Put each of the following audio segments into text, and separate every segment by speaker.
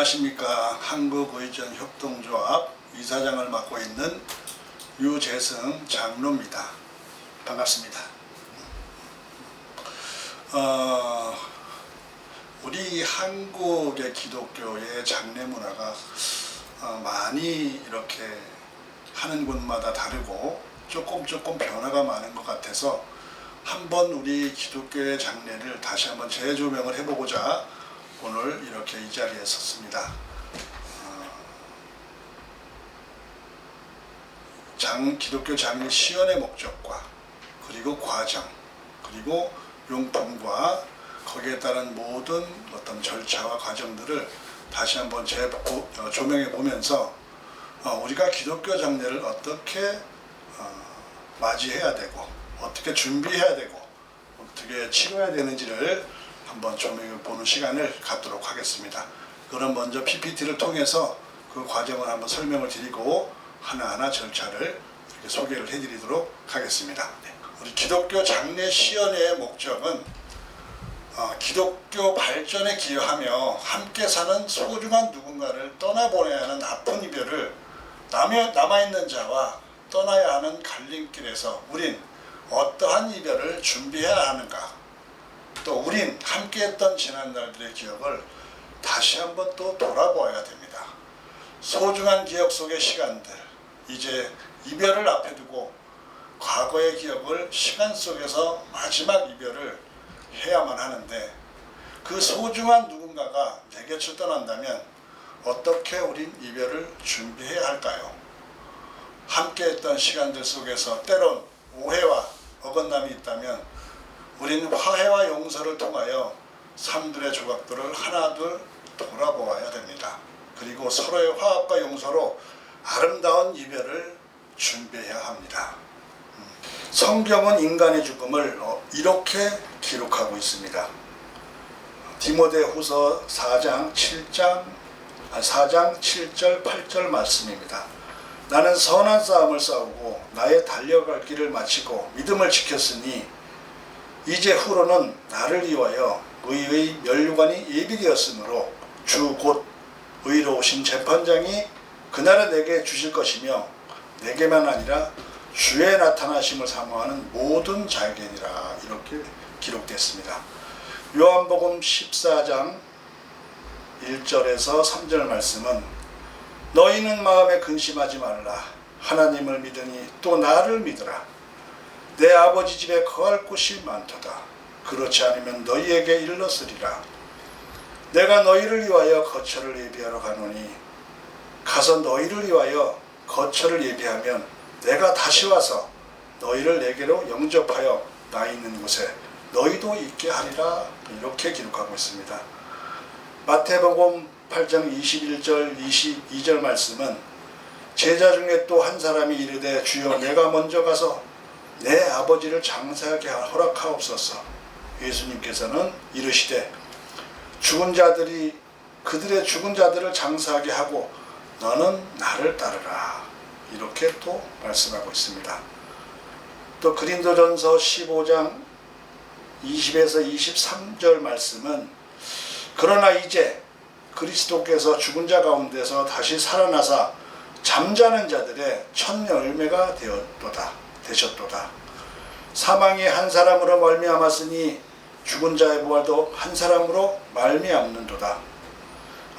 Speaker 1: 안녕하십니까. 한국의전협동조합 이사장을 맡고 있는 유재승 장로입니다. 반갑습니다. 우리 한국의 기독교의 장례 문화가 많이 이렇게 하는 곳마다 다르고 조금 변화가 많은 것 같아서 한번 우리 기독교의 장례를 다시 한번 재조명을 해보고자 오늘 이렇게 이 자리에 섰습니다. 기독교 장례 시연의 목적과 그리고 과정 그리고 용품과 거기에 따른 모든 어떤 절차와 과정들을 다시 한번 조명해 보면서 우리가 기독교 장례를 어떻게 맞이해야 되고 어떻게 준비해야 되고 어떻게 치러야 되는지를 한번 조명해 보는 시간을 갖도록 하겠습니다. 그럼 먼저 PPT를 통해서 그 과정을 한번 설명을 드리고 하나하나 절차를 이렇게 소개를 해드리도록 하겠습니다. 우리 기독교 장례 시연의 목적은 기독교 발전에 기여하며 함께 사는 소중한 누군가를 떠나보내야 하는 아픈 이별을 남아있는 자와 떠나야 하는 갈림길에서 우린 어떠한 이별을 준비해야 하는가, 또 우린 함께했던 지난날들의 기억을 다시 한번 또 돌아보아야 됩니다. 소중한 기억 속의 시간들, 이제 이별을 앞에 두고 과거의 기억을 시간 속에서 마지막 이별을 해야만 하는데, 그 소중한 누군가가 내 곁을 떠난다면 어떻게 우린 이별을 준비해야 할까요? 함께했던 시간들 속에서 때론 오해와 어긋남이 있다면 우리는 화해와 용서를 통하여 삶들의 조각들을 하나둘 돌아보아야 됩니다. 그리고 서로의 화합과 용서로 아름다운 이별을 준비해야 합니다. 성경은 인간의 죽음을 이렇게 기록하고 있습니다. 디모데후서 4장 7절 8절 말씀입니다. 나는 선한 싸움을 싸우고 나의 달려갈 길을 마치고 믿음을 지켰으니 이제 후로는 나를 위하여 의의 면류관이 예비되었으므로 주 곧 의로우신 재판장이 그날에 내게 주실 것이며 내게만 아니라 주의 나타나심을 사모하는 모든 자에게니라. 이렇게 기록됐습니다. 요한복음 14장 1절에서 3절 말씀은 너희는 마음에 근심하지 말라. 하나님을 믿으니 또 나를 믿으라. 내 아버지 집에 거할 곳이 많도다. 그렇지 않으면 너희에게 일렀으리라. 내가 너희를 위하여 거처를 예비하러 가노니 가서 너희를 위하여 거처를 예비하면 내가 다시 와서 너희를 내게로 영접하여 나 있는 곳에 너희도 있게 하리라. 이렇게 기록하고 있습니다. 마태복음 8장 21절 22절 말씀은 제자 중에 또 한 사람이 이르되 주여 내가 먼저 가서 내 아버지를 장사하게 허락하옵소서. 예수님께서는 이르시되 죽은 자들이 그들의 죽은 자들을 장사하게 하고 너는 나를 따르라. 이렇게 또 말씀하고 있습니다. 또 고린도전서 15장 20에서 23절 말씀은 그러나 이제 그리스도께서 죽은 자 가운데서 다시 살아나사 잠자는 자들의 첫 열매가 되셨도다. 사망이 한 사람으로 말미암았으니 죽은 자의 부활도 한 사람으로 말미암는도다.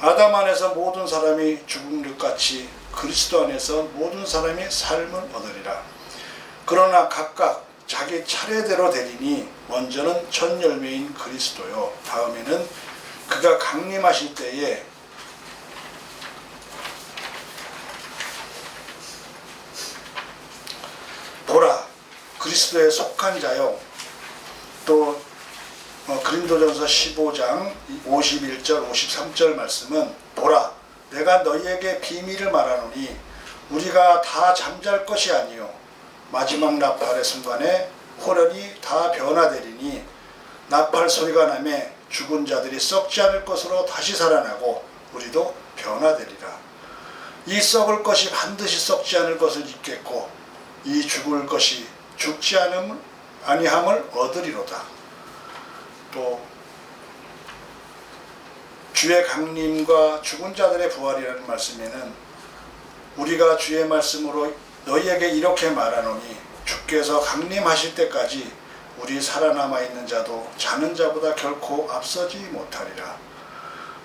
Speaker 1: 아담 안에서 모든 사람이 죽은 것 같이 그리스도 안에서 모든 사람이 삶을 얻으리라. 그러나 각각 자기 차례대로 되리니 먼저는 첫 열매인 그리스도요 다음에는 그가 강림하실 때에 보라 그리스도에 속한 자요. 또 고린도전서 15장 51절 53절 말씀은 보라 내가 너희에게 비밀을 말하노니 우리가 다 잠잘 것이 아니요 마지막 나팔의 순간에 호련히 다 변화되리니 나팔 소리가 나매 죽은 자들이 썩지 않을 것으로 다시 살아나고 우리도 변화되리라. 이 썩을 것이 반드시 썩지 않을 것을 잊겠고 이 죽을 것이 죽지 아니함을 얻으리로다. 또 주의 강림과 죽은 자들의 부활이라는 말씀에는 우리가 주의 말씀으로 너희에게 이렇게 말하노니 주께서 강림하실 때까지 우리 살아남아 있는 자도 자는 자보다 결코 앞서지 못하리라.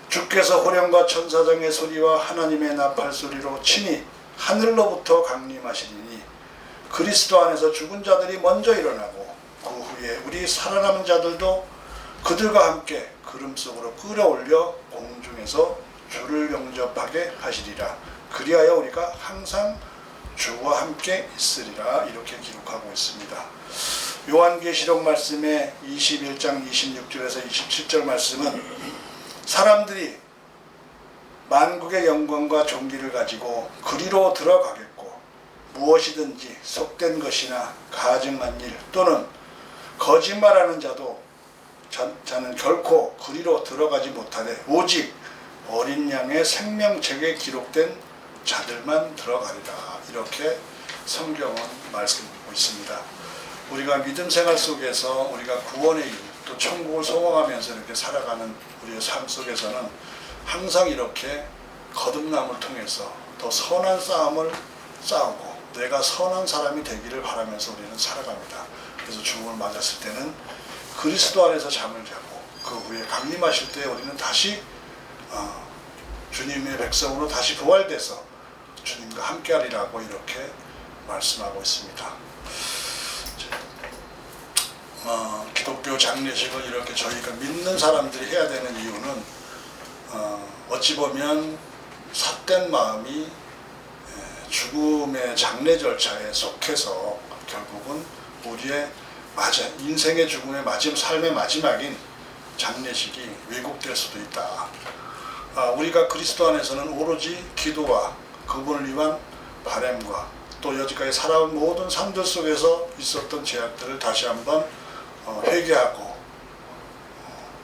Speaker 1: 주께서 호령과 천사장의 소리와 하나님의 나팔 소리로 친히 하늘로부터 강림하시리니 그리스도 안에서 죽은 자들이 먼저 일어나고 그 후에 우리 살아남은 자들도 그들과 함께 구름 속으로 끌어올려 공중에서 주를 영접하게 하시리라. 그리하여 우리가 항상 주와 함께 있으리라. 이렇게 기록하고 있습니다. 요한계시록 말씀의 21장 26절에서 27절 말씀은 사람들이 만국의 영광과 존귀를 가지고 그리로 들어가겠고 무엇이든지 속된 것이나 가증한 일 또는 거짓말하는 자도 자는 결코 그리로 들어가지 못하되 오직 어린 양의 생명책에 기록된 자들만 들어가리라. 이렇게 성경은 말씀하고 있습니다. 우리가 믿음 생활 속에서 우리가 구원의 일, 또 천국을 소망하면서 이렇게 살아가는 우리의 삶 속에서는 항상 이렇게 거듭남을 통해서 더 선한 싸움을 싸우고 내가 선한 사람이 되기를 바라면서 우리는 살아갑니다. 그래서 죽음을 맞았을 때는 그리스도 안에서 잠을 자고 그 후에 강림하실 때 우리는 다시 주님의 백성으로 다시 부활돼서 주님과 함께하리라고 이렇게 말씀하고 있습니다. 기독교 장례식을 이렇게 저희가 믿는 사람들이 해야 되는 이유는 어찌 보면 삿된 마음이 죽음의 장례 절차에 속해서 결국은 우리의 인생의 죽음의 삶의 마지막인 장례식이 왜곡될 수도 있다. 우리가 그리스도 안에서는 오로지 기도와 그분을 위한 바람과 또 여지까지 살아온 모든 삶들 속에서 있었던 제약들을 다시 한번 회개하고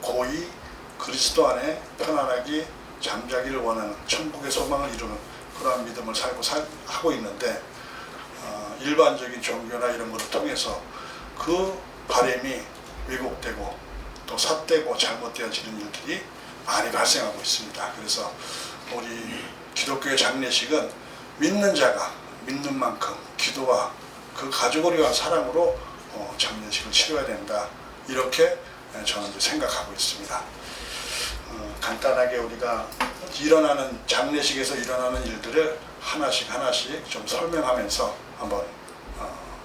Speaker 1: 고이 그리스도 안에 편안하게 잠자기를 원하는 천국의 소망을 이루는 그러한 믿음을 하고 있는데 일반적인 종교나 이런 것을 통해서 그 바람이 왜곡되고 또 삿되고 잘못되어지는 일들이 많이 발생하고 있습니다. 그래서 우리 기독교의 장례식은 믿는 자가 믿는 만큼 기도와 그 가족을 위한 사랑으로 장례식을 치러야 된다. 이렇게 저는 생각하고 있습니다. 간단하게 우리가 장례식에서 일어나는 일들을 하나씩 좀 설명하면서 한번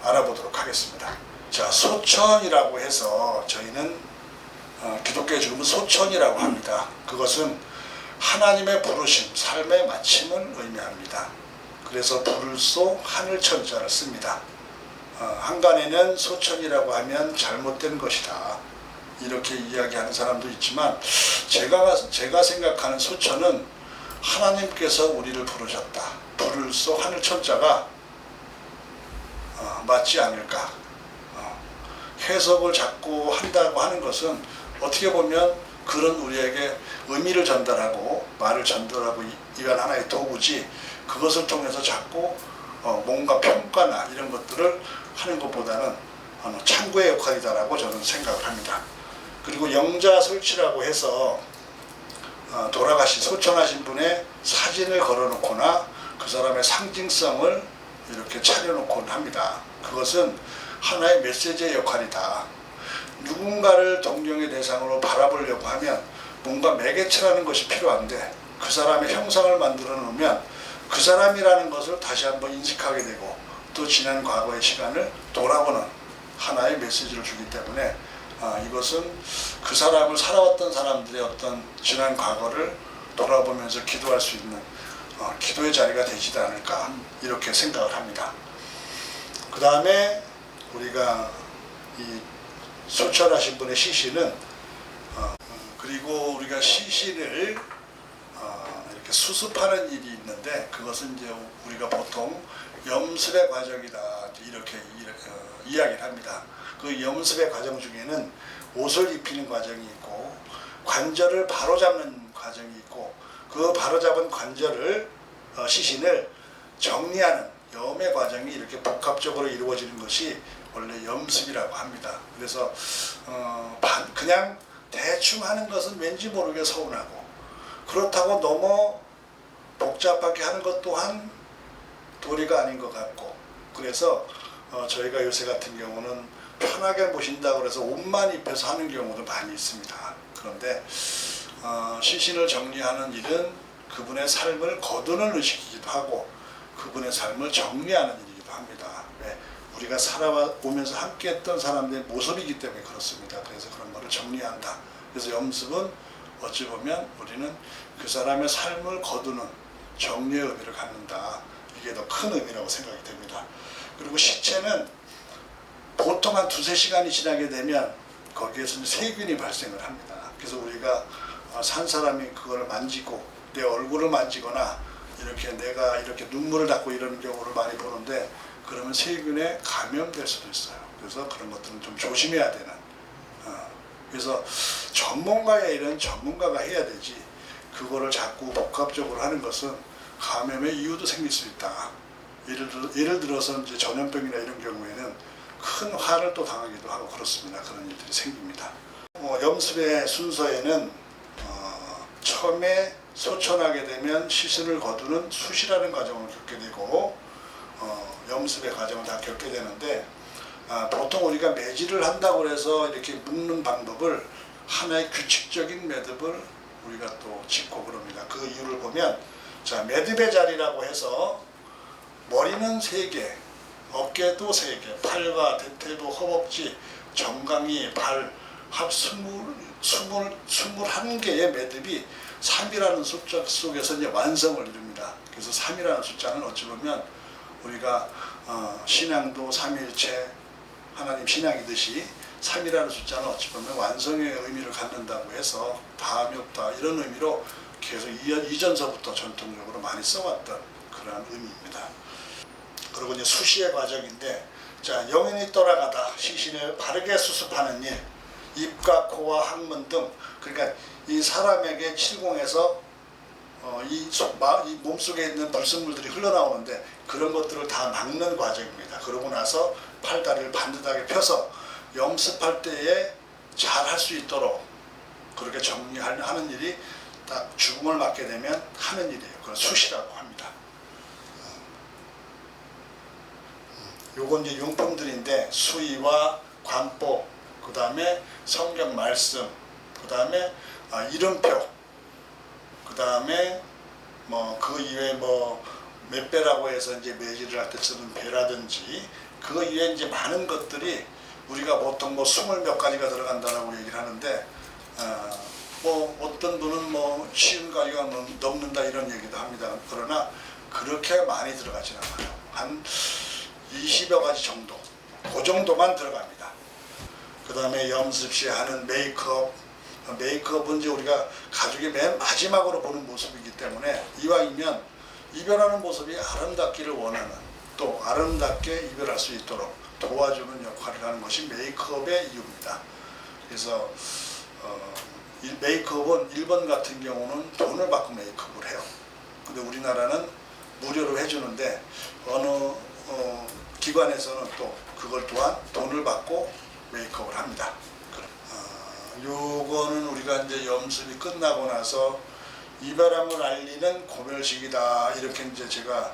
Speaker 1: 알아보도록 하겠습니다. 자, 소천이라고 해서 저희는 기독교의 죽음은 소천이라고 합니다. 그것은 하나님의 부르심, 삶의 마침을 의미합니다. 그래서 불을 쏘 하늘천자를 씁니다. 한간에는 소천이라고 하면 잘못된 것이다. 이렇게 이야기하는 사람도 있지만 제가 생각하는 소천은 하나님께서 우리를 부르셨다. 불을 쏘 하늘천자가 맞지 않을까. 해석을 자꾸 한다고 하는 것은 어떻게 보면 그런 우리에게 의미를 전달하고 말을 전달하고 이런 하나의 도구지 그것을 통해서 자꾸 뭔가 평가나 이런 것들을 하는 것보다는 참고의 역할이다라고 저는 생각을 합니다. 그리고 영자설치라고 해서 돌아가신 소천하신 분의 사진을 걸어놓거나 그 사람의 상징성을 이렇게 차려놓곤 합니다. 그것은 하나의 메시지의 역할이다. 누군가를 동경의 대상으로 바라보려고 하면 뭔가 매개체라는 것이 필요한데 그 사람의 형상을 만들어 놓으면 그 사람이라는 것을 다시 한번 인식하게 되고 또 지난 과거의 시간을 돌아보는 하나의 메시지를 주기 때문에 이것은 그 사람을 살아왔던 사람들의 어떤 지난 과거를 돌아보면서 기도할 수 있는 기도의 자리가 되지 않을까 이렇게 생각을 합니다. 그 다음에 우리가 이 소천하신 분의 시신은 그리고 우리가 시신을 이렇게 수습하는 일이 있는데 그것은 이제 우리가 보통 염습의 과정이다 이렇게 이야기를 합니다. 그 염습의 과정 중에는 옷을 입히는 과정이 있고 관절을 바로잡는 과정이 있고 그 바로잡은 관절을 시신을 정리하는 염의 과정이 이렇게 복합적으로 이루어지는 것이 원래 염습이라고 합니다. 그래서 그냥 대충 하는 것은 왠지 모르게 서운하고 그렇다고 너무 복잡하게 하는 것 또한 도리가 아닌 것 같고, 그래서 저희가 요새 같은 경우는 편하게 모신다고 해서 옷만 입혀서 하는 경우도 많이 있습니다. 그런데 시신을 정리하는 일은 그분의 삶을 거두는 의식이기도 하고 그분의 삶을 정리하는 일이기도 합니다. 왜? 우리가 살아오면서 함께했던 사람들의 모습이기 때문에 그렇습니다. 그래서 그런 거를 정리한다. 그래서 염습은 어찌 보면 우리는 그 사람의 삶을 거두는 정리의 의미를 갖는다. 이게 더 큰 의미라고 생각이 됩니다. 그리고 시체는 보통 한 2-3시간이 지나게 되면 거기에서 세균이 발생을 합니다. 그래서 우리가 산 사람이 그걸 만지고 내 얼굴을 만지거나 이렇게 내가 이렇게 눈물을 닦고 이러는 경우를 많이 보는데, 그러면 세균에 감염될 수도 있어요. 그래서 그런 것들은 좀 조심해야 되는. 그래서 전문가의 일은 전문가가 해야 되지, 그거를 자꾸 복합적으로 하는 것은 감염의 이유도 생길 수 있다. 예를 들어서 이제 전염병이나 이런 경우에는 큰 화를 또 당하기도 하고 그렇습니다. 그런 일들이 생깁니다. 염습의 순서에는 처음에 소천하게 되면 시신을 거두는 수시라는 과정을 겪게 되고 염습의 과정을 다 겪게 되는데, 보통 우리가 매질을 한다고 해서 이렇게 묶는 방법을 하나의 규칙적인 매듭을 우리가 또 짚고 그럽니다. 그 이유를 보면, 자, 매듭의 자리라고 해서 머리는 3개, 어깨도 3개, 팔과 대퇴부, 허벅지, 정강이, 발, 합 21개의 매듭이 3이라는 숫자 속에서 이제 완성을 이룹니다. 그래서 3이라는 숫자는 어찌 보면 우리가 신앙도 삼위일체 하나님 신앙이듯이 3이라는 숫자는 어찌 보면 완성의 의미를 갖는다고 해서 다음이 없다, 이런 의미로 계속 이전서부터 전통적으로 많이 써왔던 그러한 의미입니다. 그리고 이제 수시의 과정인데, 자, 영혼이 돌아가다 시신을 바르게 수습하는 일, 입과 코와 항문 등, 그러니까 이 사람에게 칠공에서 이 몸속에 있는 불순물들이 흘러나오는데 그런 것들을 다 막는 과정입니다. 그러고 나서 팔다리를 반듯하게 펴서 염습할 때에 잘 할 수 있도록 그렇게 정리하는 일이 딱 죽음을 맞게 되면 하는 일이에요. 그걸 수시라고 합니다. 요건 이제 용품들인데, 수의와 관보, 그 다음에 성경 말씀, 그 다음에 이름표, 그 다음에 그 이외에 몇 배라고 해서 이제 매질을 할 때 쓰는 배라든지, 그 이외에 이제 많은 것들이 우리가 보통 20몇 가지가 들어간다라고 얘기를 하는데, 어떤 분은 쉬운 가지가 넘는다 이런 얘기도 합니다. 그러나 그렇게 많이 들어가진 않아요. 한 20여 가지 정도, 그 정도만 들어갑니다. 그 다음에 염습 시 하는 메이크업은 이제 우리가 가족의 맨 마지막으로 보는 모습이기 때문에 이왕이면 이별하는 모습이 아름답기를 원하는, 또 아름답게 이별할 수 있도록 도와주는 역할을 하는 것이 메이크업의 이유입니다. 그래서 메이크업은 일본 같은 경우는 돈을 받고 메이크업을 해요. 근데 우리나라는 무료로 해주는데 어느 기관에서는 또 그걸 또한 돈을 받고 메이크업을 합니다. 요거는 우리가 이제 염습이 끝나고 나서 이별함을 알리는 고별식이다, 이렇게 이제 제가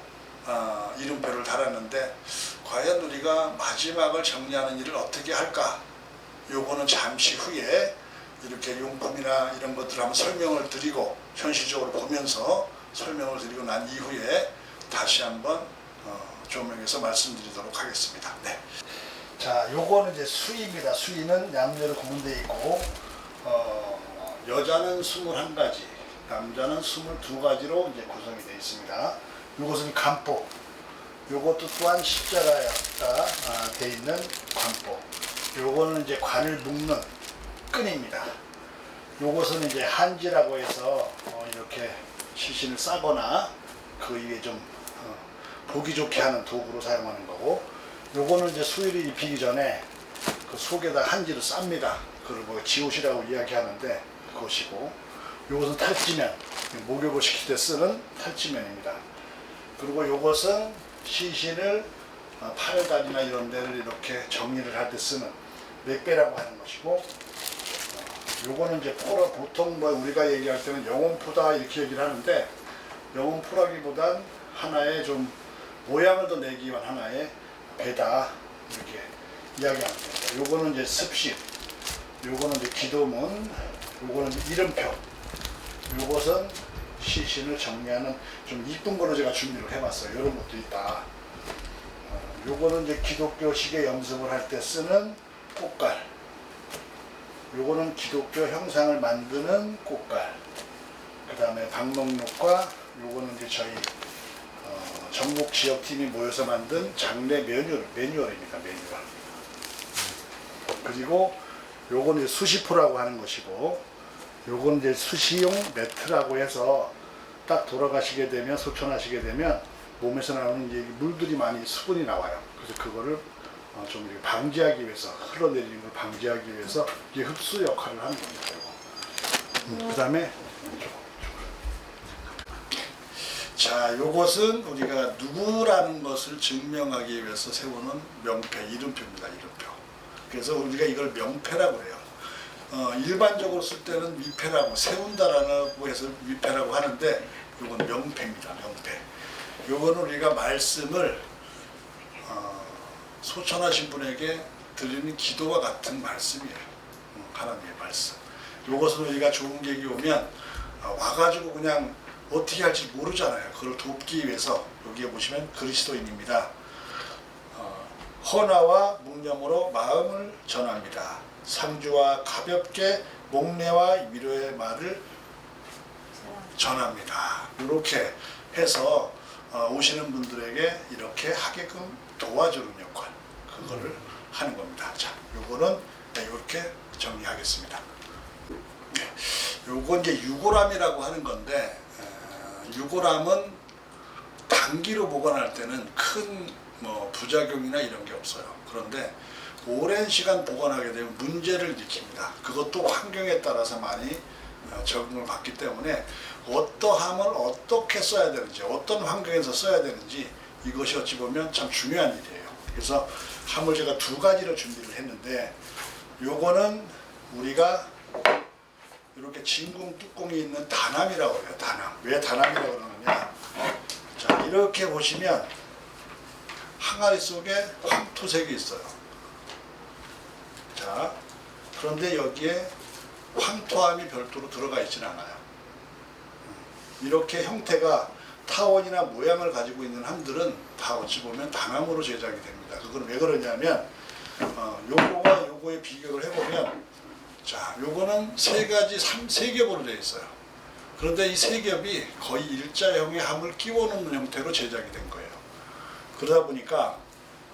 Speaker 1: 이름표를 달았는데, 과연 우리가 마지막을 정리하는 일을 어떻게 할까? 요거는 잠시 후에 이렇게 용품이나 이런 것들을 한번 설명을 드리고 현실적으로 보면서 설명을 드리고 난 이후에 다시 한번 조명해서 말씀드리도록 하겠습니다. 네. 자, 요거는 이제 수의입니다. 수의는 양면으로 구분되어 있고, 여자는 21가지, 남자는 22가지로 이제 구성이 되어 있습니다. 요것은 관보, 요것도 또한 십자가가 되어 있는 관보. 요거는 이제 관을 묶는 끈입니다. 요것은 이제 한지라고 해서 이렇게 시신을 싸거나 그 위에 좀 보기 좋게 하는 도구로 사용하는 거고, 요거는 이제 수의를 입히기 전에 그 속에다 한지를 쌉니다. 그걸 지옷이라고 이야기하는데 그것이고, 요것은 탈지면, 목욕을 시킬 때 쓰는 탈지면입니다. 그리고 요것은 시신을 팔다리나 이런 데를 이렇게 정리를 할 때 쓰는 맥배라고 하는 것이고, 요거는 이제 포라, 보통 뭐 우리가 얘기할 때는 영혼포다 이렇게 얘기를 하는데, 영혼포라기보단 하나의 좀 모양을 더 내기 위한 하나의 배다 이렇게 이야기합니다. 요거는 이제 습식, 요거는 이제 기도문, 요거는 이제 이름표, 요것은 시신을 정리하는 좀 이쁜 거로 제가 준비를 해봤어요. 이런 것도 있다. 요거는 이제 기독교식의 염습을 할 때 쓰는 꽃갈, 요거는 기독교 형상을 만드는 꽃갈, 그 다음에 방목록과 요거는 이제 저희 전국 지역팀이 모여서 만든 장례 매뉴얼입니다. 매뉴얼. 그리고 요거는 이제 수시포라고 하는 것이고, 요거는 이제 수시용 매트라고 해서 딱 돌아가시게 되면, 소천하시게 되면 몸에서 나오는 이제 물들이 많이 수분이 나와요. 그래서 그거를 좀 이렇게 방지하기 위해서, 흘러내리는 걸 방지하기 위해서 이게 흡수 역할을 하는 겁니다. 그 다음에 자, 요것은 우리가 누구라는 것을 증명하기 위해서 세우는 명패, 이름표입니다. 이름표. 그래서 우리가 이걸 명패라고 해요. 일반적으로 쓸 때는 위패라고, 세운다라고 해서 위패라고 하는데, 요건 명패입니다. 명패. 요거는 우리가 말씀을 소천하신 분에게 드리는 기도와 같은 말씀이에요. 하나님의 말씀. 요것은 우리가 좋은 계기 오면 와가지고 그냥 어떻게 할지 모르잖아요. 그걸 돕기 위해서 여기에 보시면 그리스도인입니다. 헌화와 묵념으로 마음을 전합니다. 상주와 가볍게 목례와 위로의 말을 전합니다. 이렇게 해서 오시는 분들에게 이렇게 하게끔 도와주는 역할, 그거를 하는 겁니다. 자, 요거는 이렇게 정리하겠습니다. 네, 요건 이제 유골함이라고 하는 건데, 유골함은 단기로 보관할 때는 큰 뭐 부작용이나 이런 게 없어요. 그런데 오랜 시간 보관하게 되면 문제를 일으킵니다. 그것도 환경에 따라서 많이 적응을 받기 때문에 어떠함을 어떻게 써야 되는지, 어떤 환경에서 써야 되는지, 이것이 어찌 보면 참 중요한 일이에요. 그래서 함을 제가 두 가지로 준비를 했는데, 요거는 우리가 이렇게 진공 뚜껑이 있는 다남이라고 해요. 다남. 왜 다남이라고 그러느냐? 자, 이렇게 보시면 항아리 속에 황토색이 있어요. 자, 그런데 여기에 황토함이 별도로 들어가 있지는 않아요. 이렇게 형태가 타원이나 모양을 가지고 있는 함들은 다 어찌 보면 다남으로 제작이 됩니다. 그건 왜 그러냐면, 요거와 요거의 비교를 해보면, 자, 요거는 세 겹으로 되어 있어요. 그런데 이 세 겹이 거의 일자형의 함을 끼워 놓는 형태로 제작이 된 거예요. 그러다 보니까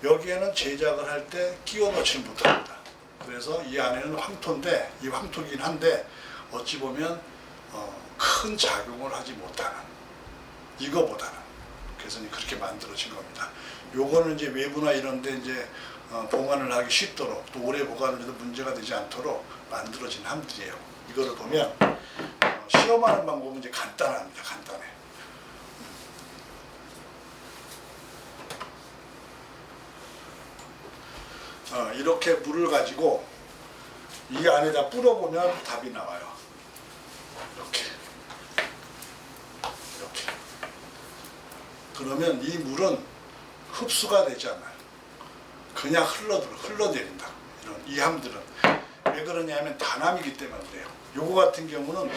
Speaker 1: 여기에는 제작을 할 때 끼워 넣지 못합니다. 그래서 이 안에는 황토인데, 이 황토이긴 한데 어찌 보면 큰 작용을 하지 못하는, 이거보다는. 그래서 그렇게 만들어진 겁니다. 요거는 이제 외부나 이런 데 이제 보관을 하기 쉽도록, 또 오래 보관을 해도 문제가 되지 않도록 만들어진 함들이에요. 이거를 보면 시험하는 방법은 이제 간단합니다. 간단해. 이렇게 물을 가지고 이 안에다 뿌려보면 답이 나와요. 이렇게. 그러면 이 물은 흡수가 되지 않아요. 그냥 흘러내린다. 이 함들은. 왜 그러냐면 다남이기 때문에 그래요. 요거 같은 경우는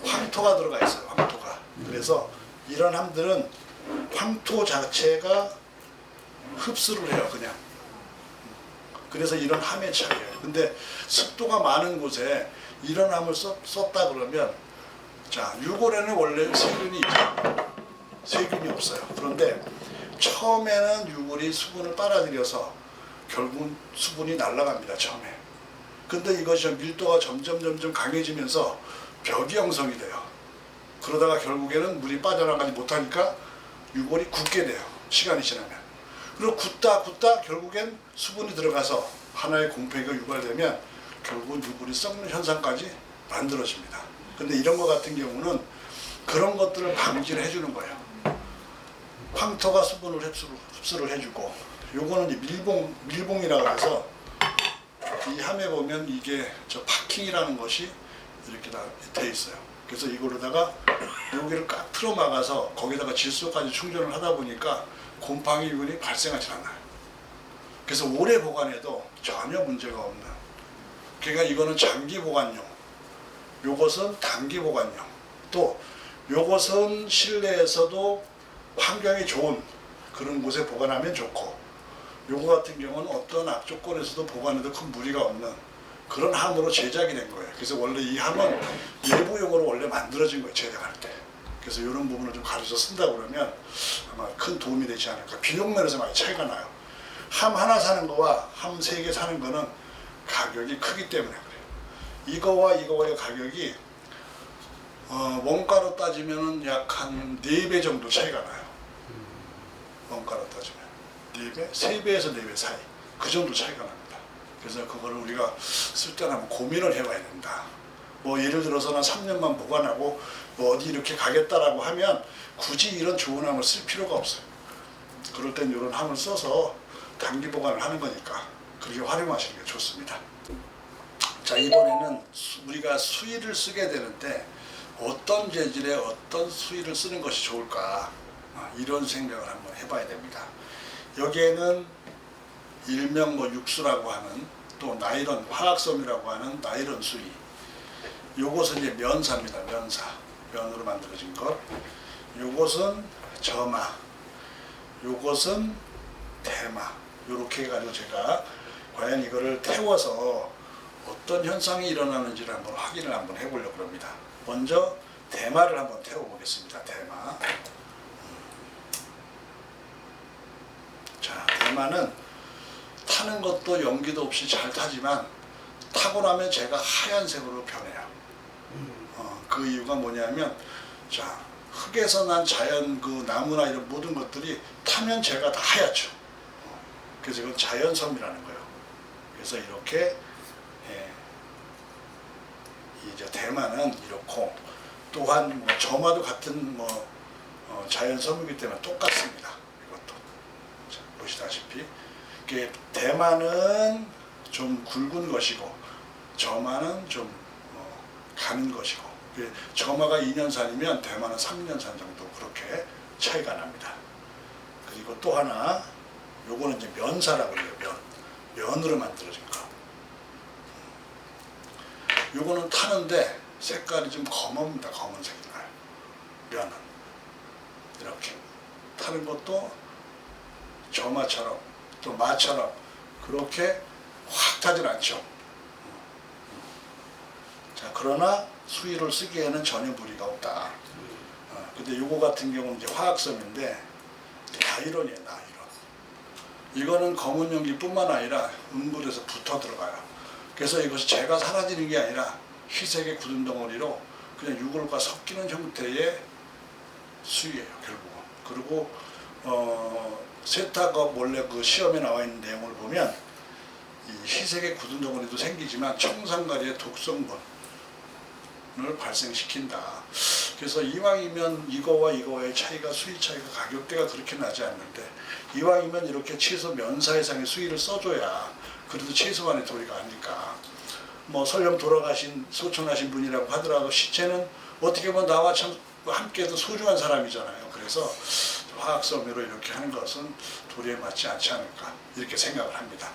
Speaker 1: 황토가 들어가 있어요. 황토가. 그래서 이런 함들은 황토 자체가 흡수를 해요. 그냥. 그래서 이런 함의 차이예요. 근데 습도가 많은 곳에 이런 함을 썼다 그러면, 자, 유골에는 원래 세균이 있죠. 세균이 없어요. 그런데 처음에는 유골이 수분을 빨아들여서 결국은 수분이 날아갑니다. 처음에. 근데 이것이 밀도가 점점 강해지면서 벽이 형성이 돼요. 그러다가 결국에는 물이 빠져나가지 못하니까 유골이 굳게 돼요. 시간이 지나면. 그리고 굳다 결국엔 수분이 들어가서 하나의 공백이 유발되면 결국은 유골이 썩는 현상까지 만들어집니다. 근데 이런 것 같은 경우는 그런 것들을 방지를 해주는 거예요. 황토가 수분을 흡수를 해주고, 요거는 이제 밀봉이라고 해서 이 함에 보면 이게 저 파킹이라는 것이 이렇게 다 돼 있어요. 그래서 이걸로다가 여기를 꽉 틀어 막아서 거기다가 질소까지 충전을 하다 보니까 곰팡이균이 발생하지 않아요. 그래서 오래 보관해도 전혀 문제가 없는. 그러니까 이거는 장기 보관용, 요것은 단기 보관용, 또 요것은 실내에서도 환경이 좋은 그런 곳에 보관하면 좋고, 요거 같은 경우는 어떤 악조건에서도 보관해도 큰 무리가 없는 그런 함으로 제작이 된 거예요. 그래서 원래 이 함은 예부용으로 원래 만들어진 거예요, 제작할 때. 그래서 이런 부분을 좀 가르쳐 쓴다 그러면 아마 큰 도움이 되지 않을까. 비용면에서 많이 차이가 나요. 함 하나 사는 거와 함 3개 사는 거는 가격이 크기 때문에 그래요. 이거와 이거와의 가격이 원가로 따지면 약 한 4배 정도 차이가 나요. 원가로 따지면 4배? 3배에서 4배 사이 그 정도 차이가 납니다. 그래서 그거를 우리가 쓸 때는 한번 고민을 해봐야 된다. 뭐 예를 들어서 한 3년만 보관하고 뭐 어디 이렇게 가겠다라고 하면 굳이 이런 좋은 함을 쓸 필요가 없어요. 그럴 땐 이런 함을 써서 단기 보관을 하는 거니까 그렇게 활용하시는 게 좋습니다. 자, 이번에는 우리가 수의를 쓰게 되는데 어떤 재질의 어떤 수의를 쓰는 것이 좋을까, 이런 생각을 한번 해봐야 됩니다. 여기에는 일명 뭐 육수라고 하는, 또 나일론, 화학섬이라고 하는 나일론 수의, 요것은 이제 면사입니다. 면사, 면으로 만들어진 것. 요것은 점화, 요것은 대마. 요렇게 해가지고 제가 과연 이거를 태워서 어떤 현상이 일어나는지를 한번 확인을 한번 해보려고 합니다. 먼저 대마를 한번 태워보겠습니다. 대마. 자, 대마는 타는 것도 연기도 없이 잘 타지만 타고 나면 제가 하얀색으로 변해요. 그 이유가 뭐냐면, 자, 흙에서 난 자연 그 나무나 이런 모든 것들이 타면 제가 다 하얗죠. 그래서 이건 자연섬이라는 거예요. 그래서 이렇게 이제 대마는 이렇고, 또한 뭐 점화도 같은 뭐 자연섬이기 때문에 똑같습니다. 이것도 자, 보시다시피 이게 대마는 좀 굵은 것이고 점화는 좀 가는 것이고, 점화가 2년산이면 대마는 3년산 정도 그렇게 차이가 납니다. 그리고 또 하나, 요거는 이제 면사라고 해요. 면으로 만들어진 거. 요거는 타는데 색깔이 좀 검습니다. 검은색이 나요. 면은 이렇게 타는 것도 점화처럼 또 마처럼 그렇게 확 타진 않죠. 자, 그러나 수의를 쓰기에는 전혀 무리가 없다. 근데 요거 같은 경우는 이제 화학섬인데 나일론이에요. 나일론. 이거는 검은 연기뿐만 아니라 은불에서 붙어 들어가요. 그래서 이것이 제가 사라지는 게 아니라 희색의 굳은 덩어리로 그냥 유골과 섞이는 형태의 수의예요, 결국은. 그리고 세탁업 원래 그 시험에 나와 있는 내용을 보면 이 희색의 굳은 덩어리도 생기지만 청산가리의 독성분을 발생시킨다. 그래서 이왕이면 이거와 이거의 차이가, 수의 차이가, 가격대가 그렇게 나지 않는데 이왕이면 이렇게 최소 면사이상의 수의를 써줘야 그래도 최소한의 도리가 아닐까. 뭐 설령 돌아가신 소천하신 분이라고 하더라도 시체는 어떻게 보면 나와 참 함께도 소중한 사람이잖아요. 그래서 화학섬유로 이렇게 하는 것은 도리에 맞지 않지 않을까 이렇게 생각을 합니다.